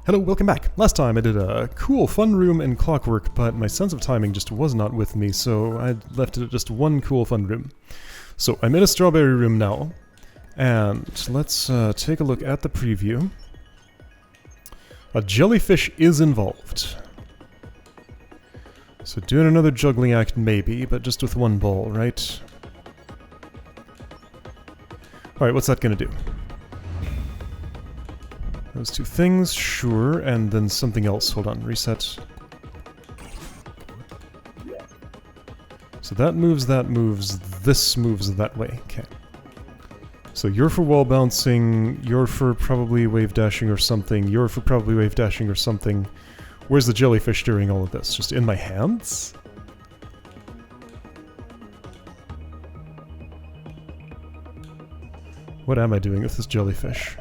Hello, welcome back. Last time I did a cool fun room in Clockwork, but my sense of timing just was not with me, so I left it at just one cool fun room. So I'm in a strawberry room now, and let's take a look at the preview. A jellyfish is involved. So doing another juggling act maybe, but just with one ball, right? Alright, what's that gonna do? Those two things, sure, and then something else. Hold on, reset. So that moves, this moves that way. Okay. So you're for wall bouncing, you're for probably wave dashing or something, you're for probably wave dashing or something. Where's the jellyfish during all of this? Just in my hands? What am I doing with this jellyfish?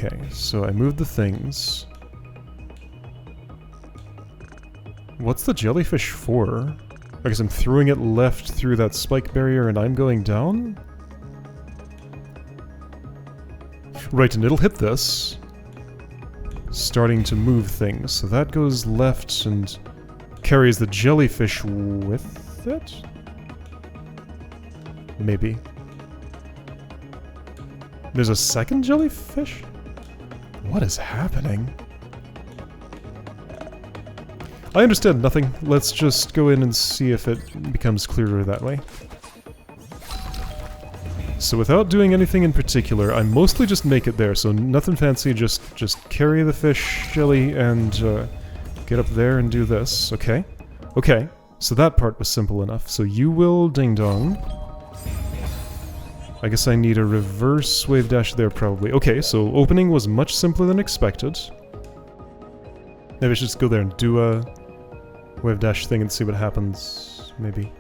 Okay, so I moved the things. What's the jellyfish for? I guess I'm throwing it left through that spike barrier and I'm going down? Right, and it'll hit this. Starting to move things. So that goes left and carries the jellyfish with it? Maybe. There's a second jellyfish? What is happening? I understand nothing. Let's just go in and see if it becomes clearer that way. So without doing anything in particular, I mostly just make it there, so nothing fancy, just carry the fish jelly and get up there and do this. Okay. Okay, so that part was simple enough. So you will ding-dong. I guess I need a reverse wave dash there probably. Okay, so opening was much simpler than expected. Maybe I should just go there and do a wave dash thing and see what happens, maybe.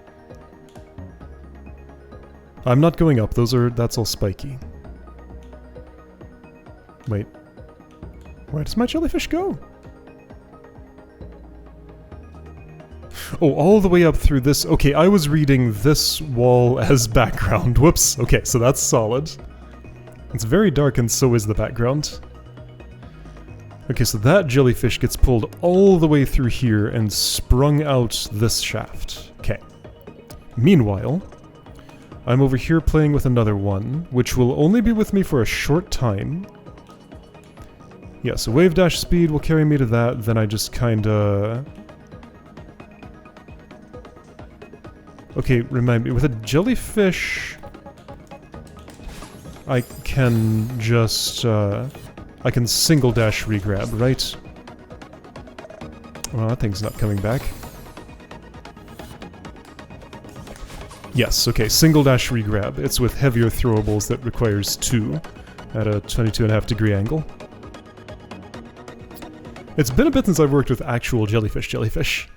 I'm not going up, that's all spiky. Wait. Where does my jellyfish go? Oh, all the way up through this. Okay, I was reading this wall as background. Whoops. Okay, so that's solid. It's very dark and so is the background. Okay, so that jellyfish gets pulled all the way through here and sprung out this shaft. Okay. Meanwhile, I'm over here playing with another one, which will only be with me for a short time. Yeah, so wave dash speed will carry me to that, then I just kinda... Okay, remind me, with a jellyfish, I can just, I can single dash regrab, right? Well, that thing's not coming back. Yes, okay, single dash regrab. It's with heavier throwables that requires 2 at a 22.5 degree angle. It's been a bit since I've worked with actual jellyfish.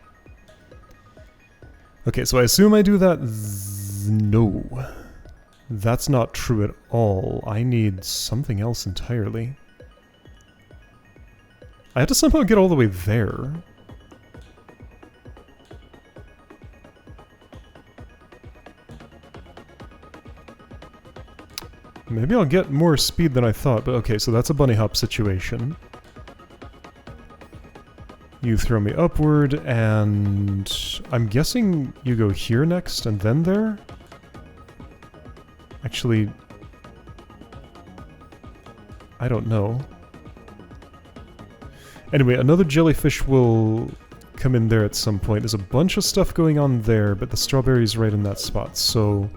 Okay, so I assume I do that... No. That's not true at all. I need something else entirely. I have to somehow get all the way there. Maybe I'll get more speed than I thought, but okay, so that's a bunny hop situation. You throw me upward, and I'm guessing you go here next, and then there? Actually, I don't know. Anyway, another jellyfish will come in there at some point. There's a bunch of stuff going on there, but the strawberry's right in that spot, so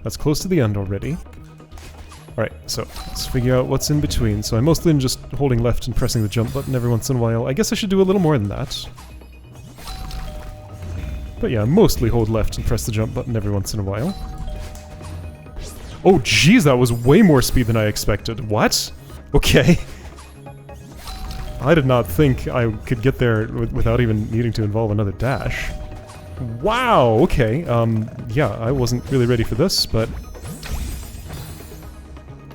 that's close to the end already. Alright, so let's figure out what's in between. So I'm mostly just holding left and pressing the jump button every once in a while. I guess I should do a little more than that. But yeah, mostly hold left and press the jump button every once in a while. Oh jeez, that was way more speed than I expected. What? Okay. I did not think I could get there without even needing to involve another dash. Wow, okay. Yeah, I wasn't really ready for this, but...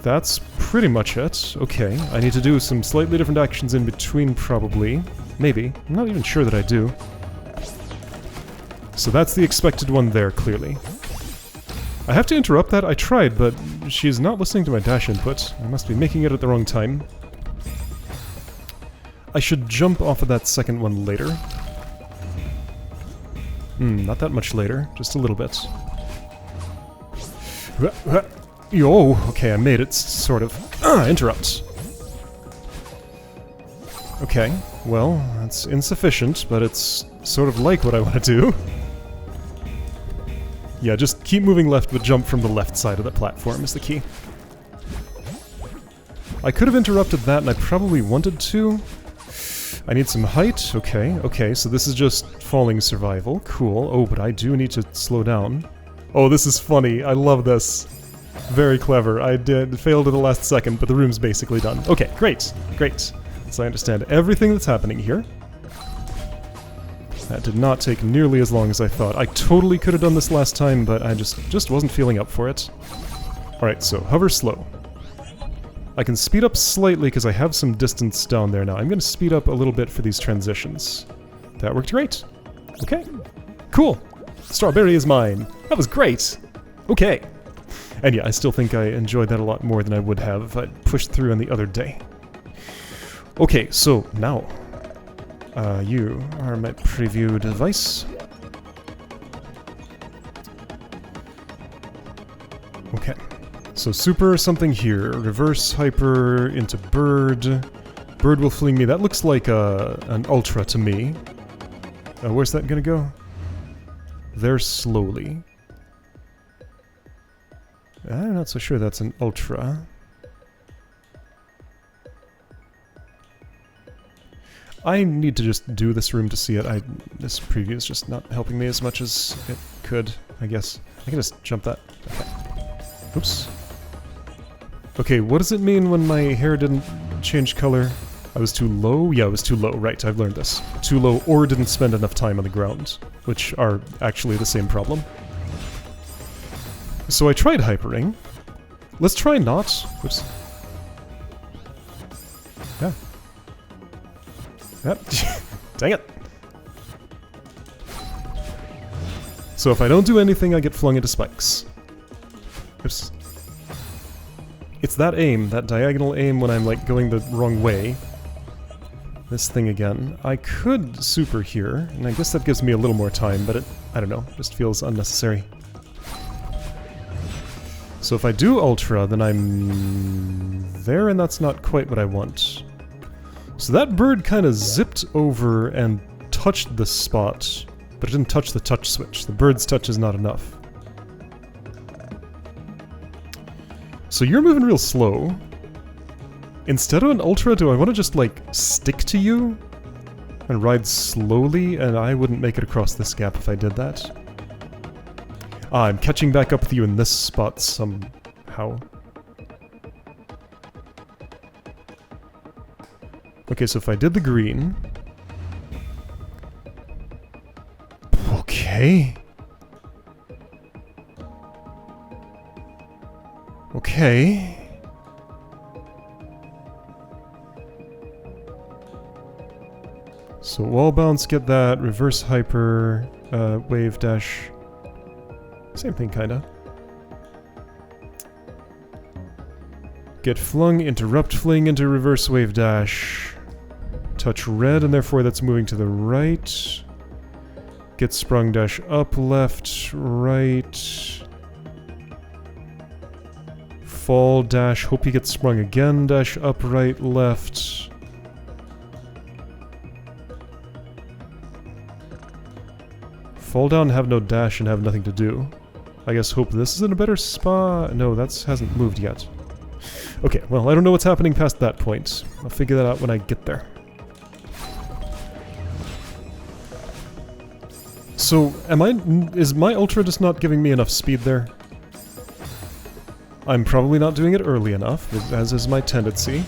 that's pretty much it. Okay, I need to do some slightly different actions in between, probably. Maybe. I'm not even sure that I do. So that's the expected one there, clearly. I have to interrupt that. I tried, but she's not listening to my dash input. I must be making it at the wrong time. I should jump off of that second one later. Not that much later, just a little bit. Yo, okay, I made it, sort of. Interrupt. Okay, well, that's insufficient, but it's sort of like what I want to do. Yeah, just keep moving left, but jump from the left side of the platform is the key. I could have interrupted that, and I probably wanted to. I need some height. Okay, so this is just falling survival. Cool. Oh, but I do need to slow down. Oh, this is funny. I love this. Very clever. I failed at the last second, but the room's basically done. Okay, great. So I understand everything that's happening here. That did not take nearly as long as I thought. I totally could have done this last time, but I just wasn't feeling up for it. Alright, so hover slow. I can speed up slightly because I have some distance down there now. I'm going to speed up a little bit for these transitions. That worked great. Okay. Cool. Strawberry is mine. That was great. Okay. And yeah, I still think I enjoyed that a lot more than I would have if I'd pushed through on the other day. Okay, so now, you are my preview device. Okay, so super something here, reverse hyper into bird. Bird will fling me, that looks like an ultra to me. Where's that gonna go? There slowly. I'm not so sure that's an ultra. I need to just do this room to see it. This preview is just not helping me as much as it could, I guess. I can just jump that. Okay. Oops. Okay, what does it mean when my hair didn't change color? I was too low? Yeah, I was too low. Right, I've learned this. Too low or didn't spend enough time on the ground, which are actually the same problem. So I tried hypering. Let's try not. Oops. Yeah. Yep. Dang it. So if I don't do anything, I get flung into spikes. Oops. It's that aim, that diagonal aim when I'm like going the wrong way. This thing again. I could super here, and I guess that gives me a little more time, but I don't know, just feels unnecessary. So if I do ultra, then I'm there, and that's not quite what I want. So that bird kind of zipped over and touched the spot, but it didn't touch the touch switch. The bird's touch is not enough. So you're moving real slow. Instead of an ultra, do I want to just, like, stick to you? And ride slowly? And I wouldn't make it across this gap if I did that. Ah, I'm catching back up with you in this spot somehow. Okay, so if I did the green... Okay... Okay... So wall bounce, get that, reverse hyper, wave dash... Same thing, kinda. Get flung, interrupt fling into reverse wave dash. Touch red, and therefore that's moving to the right. Get sprung dash up, left, right. Fall dash, hope he gets sprung again, dash up, right, left. Fall down, have no dash, and have nothing to do. I guess hope this is in a better spot. No, that hasn't moved yet. Okay, well, I don't know what's happening past that point. I'll figure that out when I get there. So, is my ultra just not giving me enough speed there? I'm probably not doing it early enough, as is my tendency.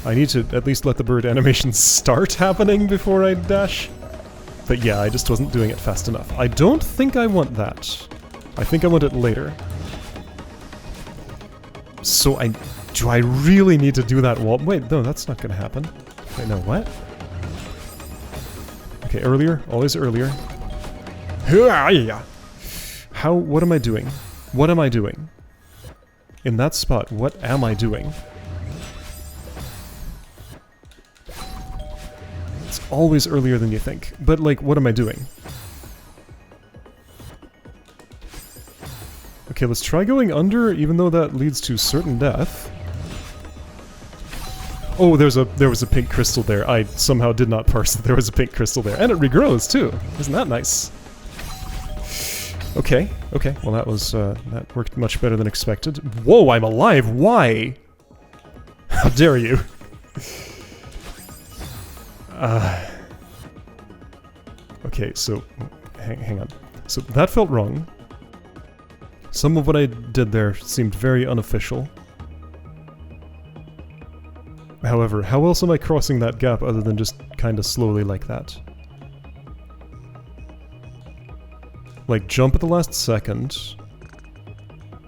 I need to at least let the bird animation start happening before I dash. But yeah, I just wasn't doing it fast enough. I don't think I want that. I think I want it later. So do I really need to do that wall? Wait, no, that's not gonna happen. Wait, no, what? Okay, earlier, always earlier. What am I doing? What am I doing? In that spot, what am I doing? It's always earlier than you think. But, like, what am I doing? Okay, let's try going under, even though that leads to certain death. Oh, there was a pink crystal there. I somehow did not parse that there was a pink crystal there. And it regrows, too. Isn't that nice? Okay, okay. Well, that was, that worked much better than expected. Whoa, I'm alive! Why? How dare you? Okay, so... Hang on. So, that felt wrong. Some of what I did there seemed very unofficial. However, how else am I crossing that gap other than just kinda slowly like that? Like, jump at the last second,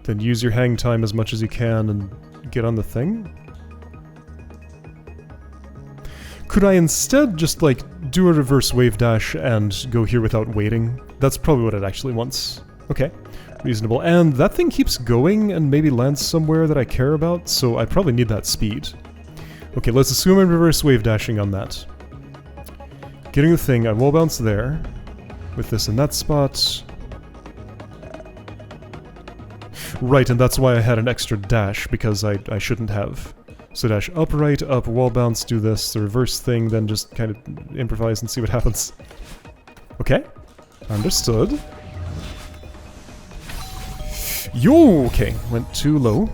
then use your hang time as much as you can and get on the thing? Could I instead just, like, do a reverse wave dash and go here without waiting? That's probably what it actually wants. Okay, reasonable. And that thing keeps going and maybe lands somewhere that I care about, so I probably need that speed. Okay, let's assume I'm reverse wave dashing on that. Getting the thing, I wall bounce there. With this in that spot. Right, and that's why I had an extra dash, because I shouldn't have. So dash up, right, up, wall bounce, do this, the reverse thing, then just kind of improvise and see what happens. Okay, understood. Yo, okay, went too low.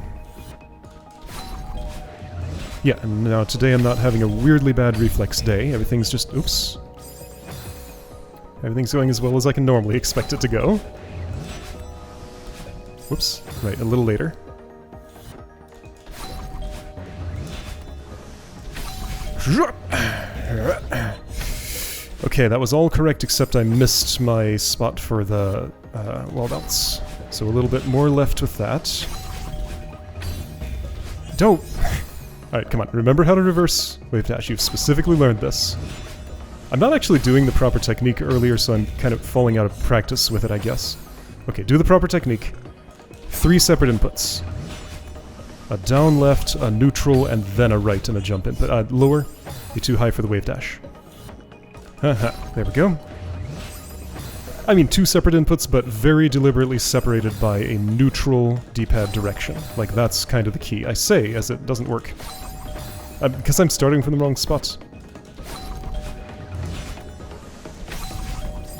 Yeah, and now today I'm not having a weirdly bad reflex day. Everything's just... oops. Everything's going as well as I can normally expect it to go. Whoops. Right, a little later. Okay, that was all correct except I missed my spot for the wall bounce. So a little bit more left with that. Dope! Alright, come on. Remember how to reverse wave dash. You've specifically learned this. I'm not actually doing the proper technique earlier, so I'm kind of falling out of practice with it, I guess. Okay, do the proper technique. 3 separate inputs. A down left, a neutral, and then a right and a jump input. Lower. You're too high for the wave dash. Haha, there we go. I mean, 2 separate inputs, but very deliberately separated by a neutral D-pad direction. Like, that's kind of the key. I say, as it doesn't work. Because I'm starting from the wrong spot.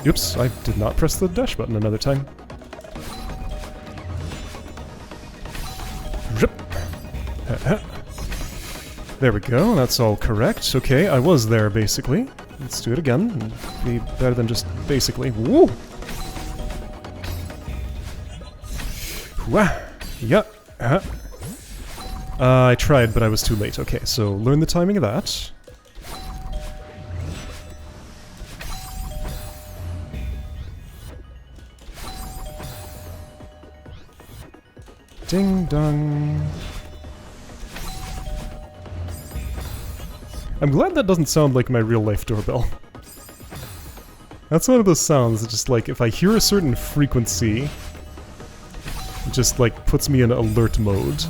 Oops, I did not press the dash button another time. There we go, that's all correct. Okay, I was there, basically. Let's do it again. It'd be better than just basically. Woo! Wah! Yeah. I tried, but I was too late. Okay, so learn the timing of that. Ding dong. I'm glad that doesn't sound like my real-life doorbell. That's one of those sounds that just, like, if I hear a certain frequency, it just, like, puts me in alert mode.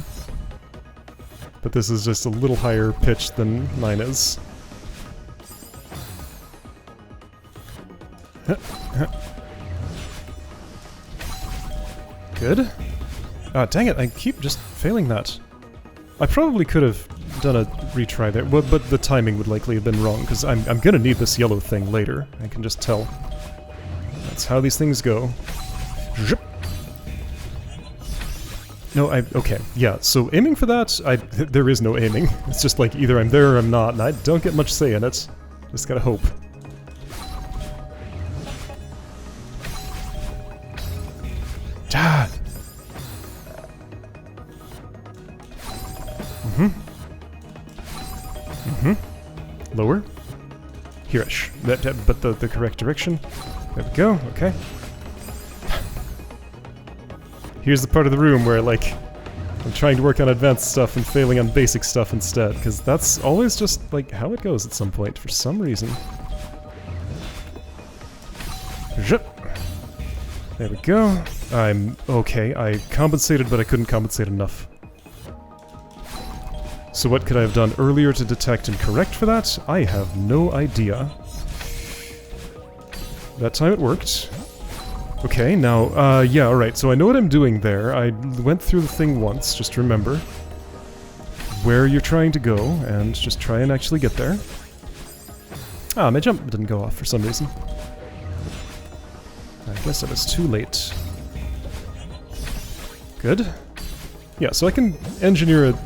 But this is just a little higher pitched than mine is. Good. Ah, dang it, I keep just failing that. I probably could have done a retry there, but the timing would likely have been wrong, because I'm gonna need this yellow thing later. I can just tell. That's how these things go. No, okay, yeah, so aiming for that, there is no aiming. It's just like, either I'm there or I'm not, and I don't get much say in it. Just gotta hope. Ah! Lower. Here-ish. But the correct direction. There we go, okay. Here's the part of the room where, like, I'm trying to work on advanced stuff and failing on basic stuff instead, because that's always just, like, how it goes at some point, for some reason. There we go. I'm okay. I compensated, but I couldn't compensate enough. So what could I have done earlier to detect and correct for that? I have no idea. That time it worked. Okay, now, yeah, alright, so I know what I'm doing there. I went through the thing once, just remember where you're trying to go, and just try and actually get there. Ah, my jump didn't go off for some reason. I guess I was too late. Good. Yeah, so I can engineer a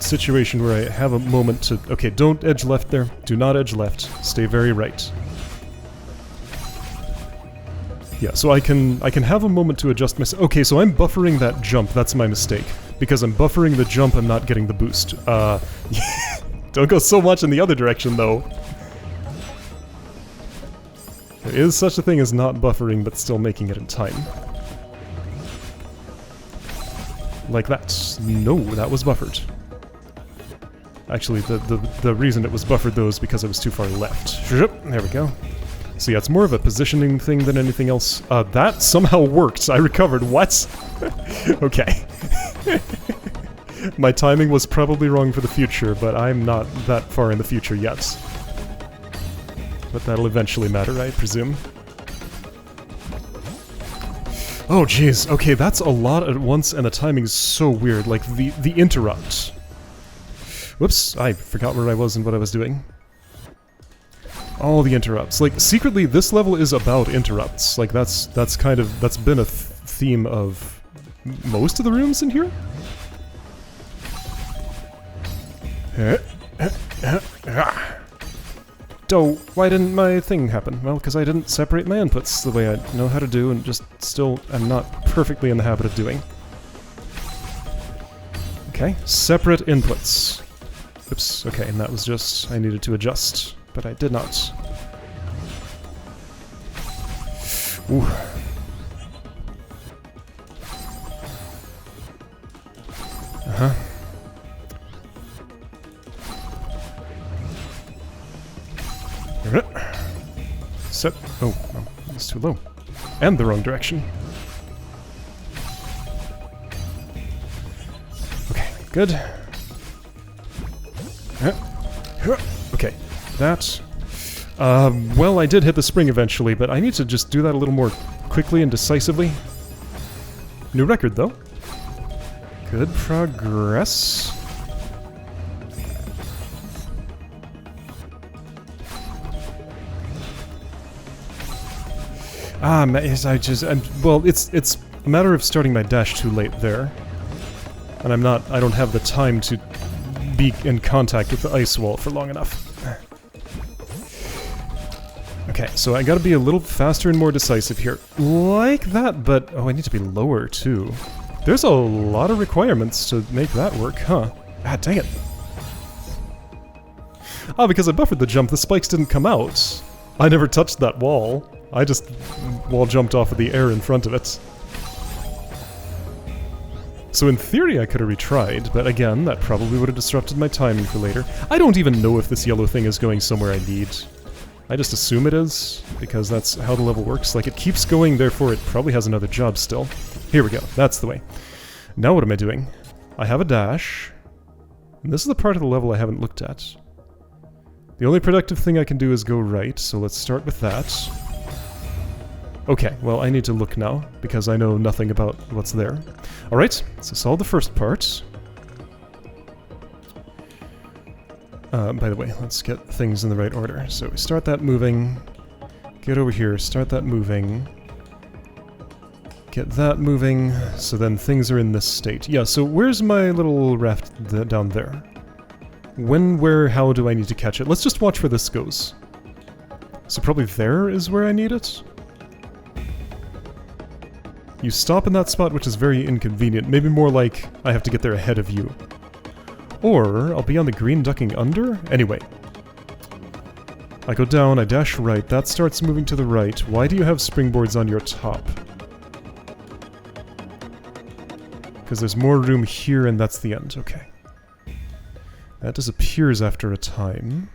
situation where I have a moment to... Okay, don't edge left there. Do not edge left. Stay very right. Yeah, so I can have a moment to adjust myself. Okay, so I'm buffering that jump. That's my mistake. Because I'm buffering the jump, I'm not getting the boost. Don't go so much in the other direction, though. There is such a thing as not buffering, but still making it in time. Like that. No, that was buffered. Actually, the reason it was buffered, though, is because I was too far left. There we go. So yeah, it's more of a positioning thing than anything else. That somehow worked. I recovered. What? Okay. My timing was probably wrong for the future, but I'm not that far in the future yet. But that'll eventually matter, I presume. Oh jeez, okay, that's a lot at once, and the timing's so weird, like the interrupt. Whoops, I forgot where I was and what I was doing. All the interrupts. Like, secretly, this level is about interrupts. Like, that's been a theme of most of the rooms in here? Oh, why didn't my thing happen? Well, because I didn't separate my inputs the way I know how to do and just still am not perfectly in the habit of doing. Okay, separate inputs. Oops, okay, and that was just... I needed to adjust, but I did not. Ooh. Uh-huh. Set. Oh, no, it's too low. And the wrong direction. Okay, good. Okay, that. Well, I did hit the spring eventually, but I need to just do that a little more quickly and decisively. New record, though. Good progress. Well, it's a matter of starting my dash too late there. And I don't have the time to be in contact with the ice wall for long enough. Okay, so I gotta be a little faster and more decisive here. Like that, but... Oh, I need to be lower, too. There's a lot of requirements to make that work, huh? Ah, dang it. Ah, because I buffered the jump, the spikes didn't come out. I never touched that wall. I just wall jumped off of the air in front of it. So in theory I could have retried, but again, that probably would have disrupted my timing for later. I don't even know if this yellow thing is going somewhere I need. I just assume it is, because that's how the level works. Like, it keeps going, therefore it probably has another job still. Here we go, that's the way. Now what am I doing? I have a dash, and this is the part of the level I haven't looked at. The only productive thing I can do is go right, so let's start with that. Okay, well, I need to look now, because I know nothing about what's there. Alright, so solve the first part. By the way, let's get things in the right order. So we start that moving, get over here, start that moving, get that moving, so then things are in this state. Yeah, so where's my little raft down there? When, where, how do I need to catch it? Let's just watch where this goes. So probably there is where I need it? You stop in that spot, which is very inconvenient. Maybe more like I have to get there ahead of you. Or I'll be on the green ducking under? Anyway. I go down, I dash right, that starts moving to the right. Why do you have springboards on your top? Because there's more room here and that's the end. Okay. That disappears after a time.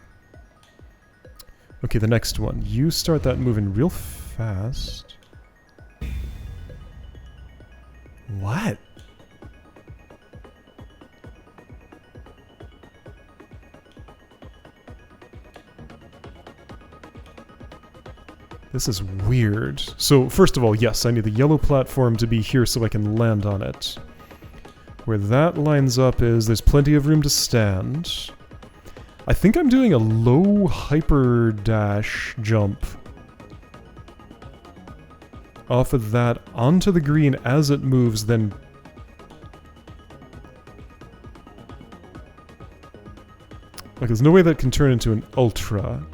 Okay, the next one. You start that moving real fast. What? This is weird. So, first of all, yes, I need the yellow platform to be here so I can land on it. Where that lines up is there's plenty of room to stand. I think I'm doing a low hyper dash jump off of that onto the green as it moves, then... Like, there's no way that can turn into an ultra.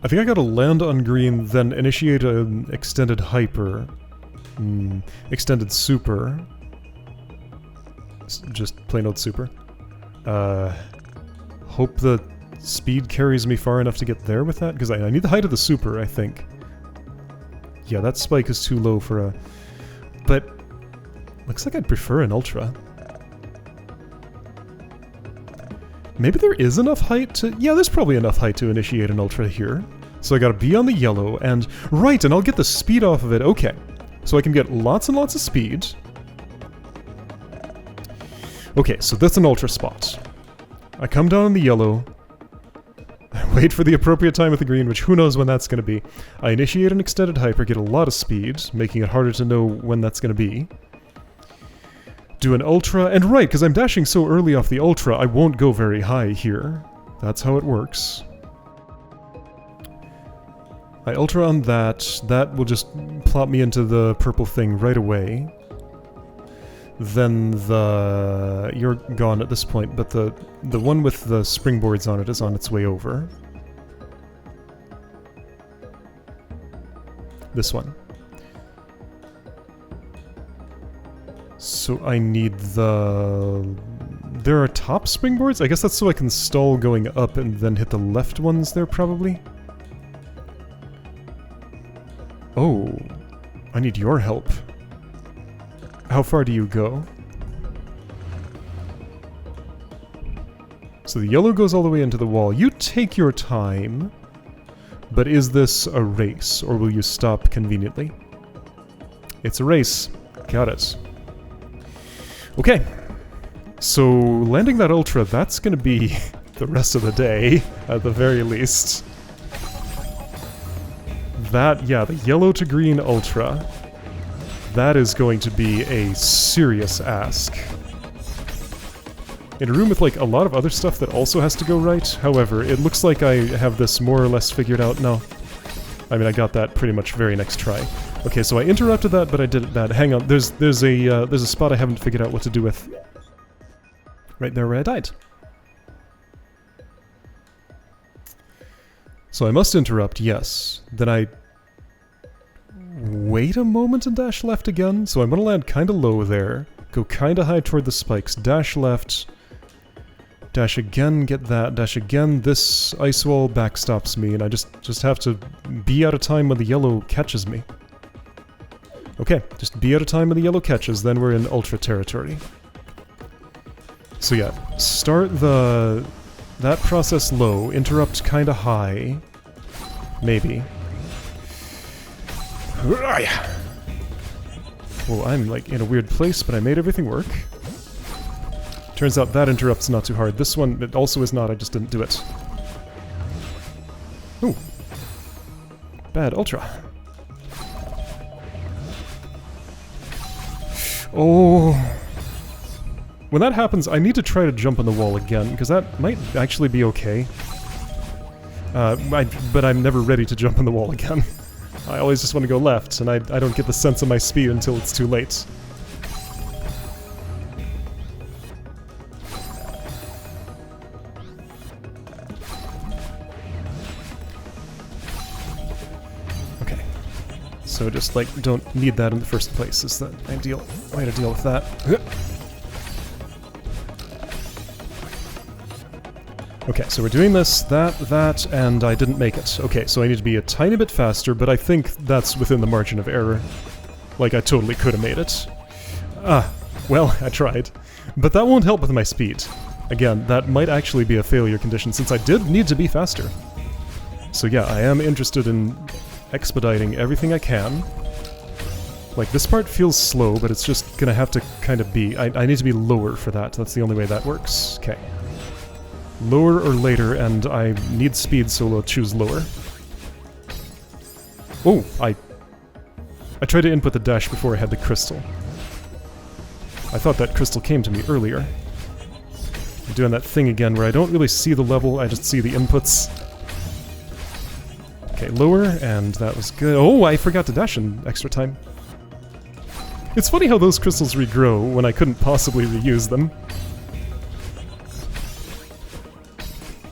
I think I gotta land on green, then initiate an extended hyper. Extended super. Just plain old super. Hope the speed carries me far enough to get there with that, because I need the height of the super, I think. Yeah, that spike is too low for a... But... looks like I'd prefer an ultra. Maybe there is enough height to... Yeah, there's probably enough height to initiate an ultra here. So I gotta be on the yellow, and... Right, and I'll get the speed off of it, okay. So I can get lots and lots of speed. Okay, so that's an ultra spot. I come down on the yellow. I wait for the appropriate time with the green, which who knows when that's gonna be. I initiate an extended hyper, get a lot of speed, making it harder to know when that's gonna be. Do an ultra, and right, because I'm dashing so early off the ultra, I won't go very high here. That's how it works. I ultra on that. That will just plop me into the purple thing right away. Then the... You're gone at this point, but the one with the springboards on it is on its way over. This one. So I need the... There are top springboards? I guess that's so I can stall going up and then hit the left ones there, probably? Oh, I need your help. How far do you go? So the yellow goes all the way into the wall. You take your time, but is this a race, or will you stop conveniently? It's a race. Got it. Okay. So landing that ultra, that's gonna be the rest of the day, at the very least. That, yeah, the yellow to green ultra. That is going to be a serious ask. In a room with, like, a lot of other stuff that also has to go right, however, it looks like I have this more or less figured out. No. I mean, I got that pretty much very next try. Okay, so I interrupted that, but I did it bad. Hang on, there's a spot I haven't figured out what to do with. Right there where I died. So I must interrupt, yes. Then I... wait a moment and dash left again. So I'm gonna land kinda low there. Go kinda high toward the spikes. Dash left. Dash again, get that. Dash again. This ice wall backstops me, and I just have to be out of time when the yellow catches me. Okay, just be out of time when the yellow catches, then we're in ultra territory. So yeah, start that process low, interrupt kinda high. Maybe. Well, I'm like in a weird place, but I made everything work. Turns out that interrupt's not too hard. This one, it also is not, I just didn't do it. Ooh. Bad ultra. Oh. When that happens, I need to try to jump on the wall again, because that might actually be okay. But I'm never ready to jump on the wall again. I always just want to go left, and I don't get the sense of my speed until it's too late. Okay. So just, like, don't need that in the first place is the ideal way to deal with that. Okay, so we're doing this, that, and I didn't make it. Okay, so I need to be a tiny bit faster, but I think that's within the margin of error. Like, I totally could have made it. Ah, well, I tried. But that won't help with my speed. Again, that might actually be a failure condition, since I did need to be faster. So yeah, I am interested in expediting everything I can. Like, this part feels slow, but it's just gonna have to kind of be... I need to be lower for that. That's the only way that works. Okay. Lower or later, and I need speed, so we'll choose lower. Oh, I tried to input the dash before I had the crystal. I thought that crystal came to me earlier. I'm doing that thing again where I don't really see the level, I just see the inputs. Okay, lower, and that was good. Oh, I forgot to dash in extra time. It's funny how those crystals regrow when I couldn't possibly reuse them.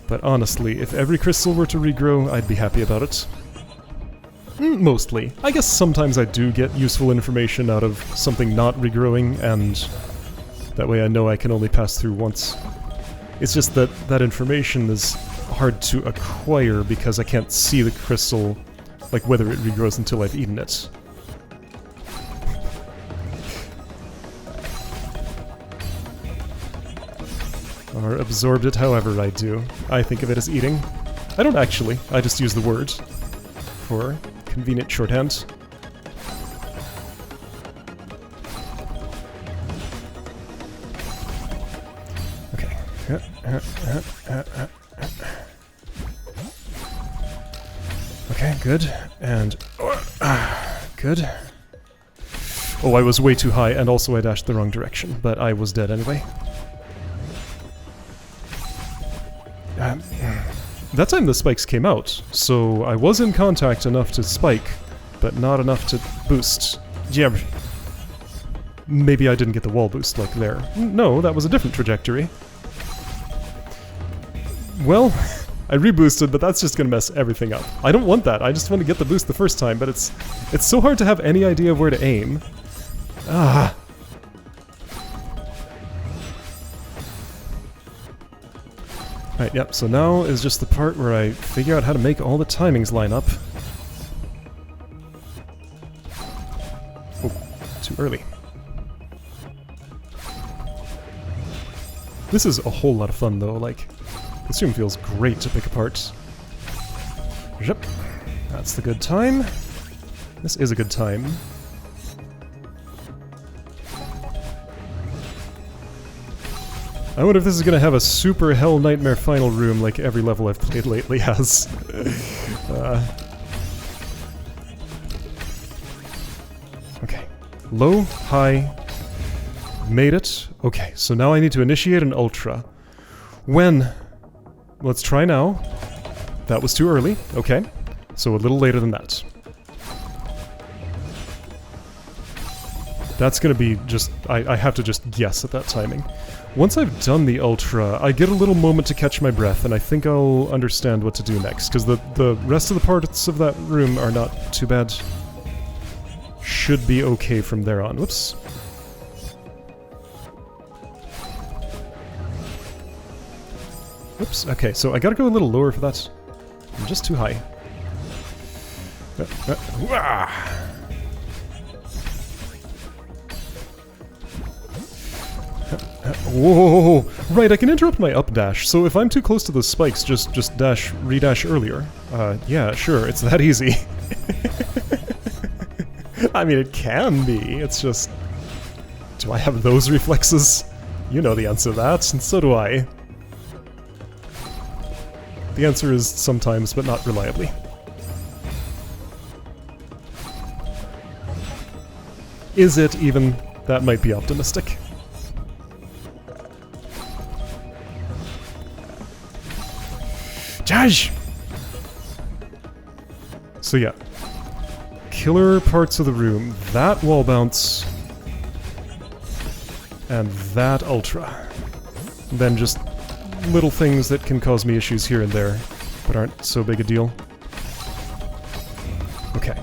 But honestly, if every crystal were to regrow, I'd be happy about it. Mostly. I guess sometimes I do get useful information out of something not regrowing, and that way I know I can only pass through once. It's just that that information is hard to acquire because I can't see the crystal, like whether it regrows until I've eaten it. Or absorbed it however I do. I think of it as eating. I don't actually, I just use the word for convenient shorthand. Okay. Okay, good. And... good. Oh, I was way too high, and also I dashed the wrong direction, but I was dead anyway. That time the spikes came out, so I was in contact enough to spike, but not enough to boost. Yeah, maybe I didn't get the wall boost like there. No, that was a different trajectory. Well, I reboosted, but that's just gonna mess everything up. I don't want that, I just want to get the boost the first time, but it's so hard to have any idea of where to aim. Ah. Right, yep, so now is just the part where I figure out how to make all the timings line up. Oh, too early. This is a whole lot of fun though, like, this room feels great to pick apart. Yep, that's the good time. This is a good time. I wonder if this is gonna have a super hell nightmare final room like every level I've played lately has. Okay. Low, high, made it. Okay, so now I need to initiate an ultra. When? Let's try now. That was too early. Okay. So a little later than that. That's gonna be just... I have to just guess at that timing. Once I've done the ultra, I get a little moment to catch my breath, and I think I'll understand what to do next, because the rest of the parts of that room are not too bad. Should be okay from there on. Whoops. Whoops, okay, so I gotta go a little lower for that. I'm just too high. Whoa! Right, I can interrupt my up dash, so if I'm too close to the spikes, just dash, redash earlier. Yeah, sure, it's that easy. I mean, it can be, it's just... Do I have those reflexes? You know the answer to that, and so do I. The answer is sometimes, but not reliably. Is it even? That might be optimistic. Judge! So yeah. Killer parts of the room. That wall bounce. And that ultra. Then just little things that can cause me issues here and there, but aren't so big a deal. Okay.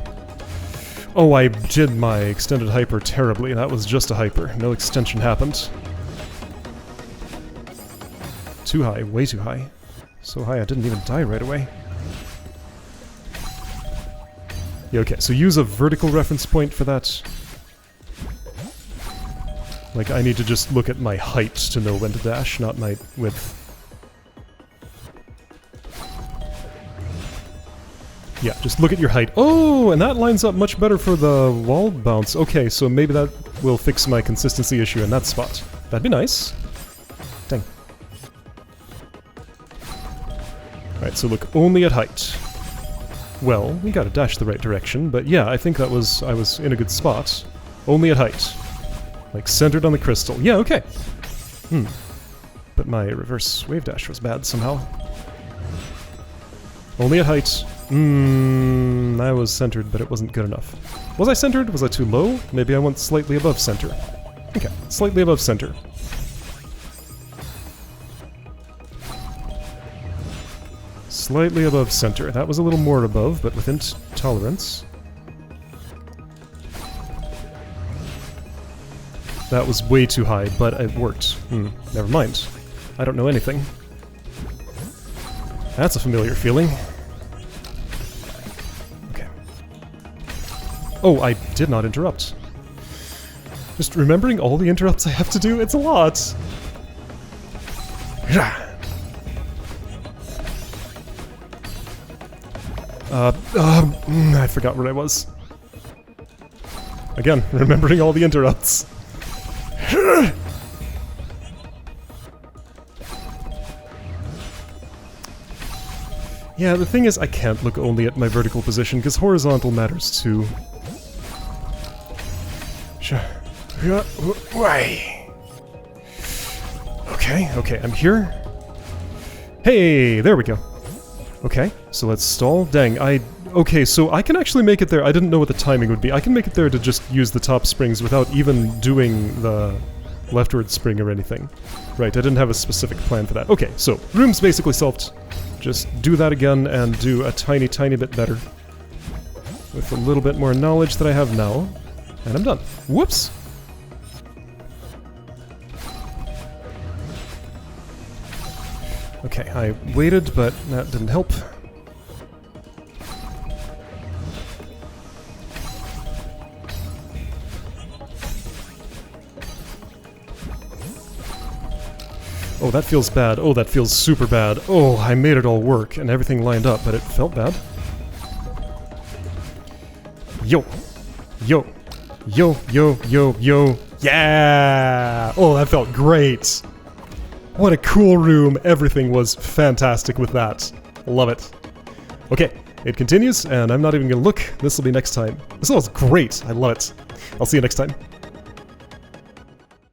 Oh, I did my extended hyper terribly. That was just a hyper. No extension happened. Too high. Way too high. So high I didn't even die right away. Yeah, okay, so use a vertical reference point for that. Like, I need to just look at my height to know when to dash, not my width. Yeah, just look at your height. Oh, and that lines up much better for the wall bounce. Okay, so maybe that will fix my consistency issue in that spot. That'd be nice. Dang. Alright, so look only at height. Well, we gotta dash the right direction, but yeah, I think I was in a good spot. Only at height. Like, centered on the crystal. Yeah, okay. But my reverse wave dash was bad somehow. Only at height. I was centered, but it wasn't good enough. Was I centered? Was I too low? Maybe I went slightly above center. Okay, slightly above center. Slightly above center. That was a little more above, but within tolerance. That was way too high, but it worked. Never mind. I don't know anything. That's a familiar feeling. Okay. Oh, I did not interrupt. Just remembering all the interrupts I have to do, it's a lot! I forgot where I was. Again, remembering all the interrupts. Yeah, the thing is, I can't look only at my vertical position, because horizontal matters too. Why? Okay, I'm here. Hey, there we go. Okay, so let's stall. Dang, okay, so I can actually make it there. I didn't know what the timing would be. I can make it there to just use the top springs without even doing the leftward spring or anything. Right, I didn't have a specific plan for that. Okay, so room's basically solved. Just do that again and do a tiny, tiny bit better. With a little bit more knowledge that I have now. And I'm done. Whoops! Okay, I waited, but that didn't help. Oh, that feels bad. Oh, that feels super bad. Oh, I made it all work and everything lined up, but it felt bad. Yo! Yo! Yo, yo, yo, yo! Yeah! Oh, that felt great! What a cool room. Everything was fantastic with that. Love it. Okay, it continues, and I'm not even gonna look. This will be next time. This was great. I love it. I'll see you next time.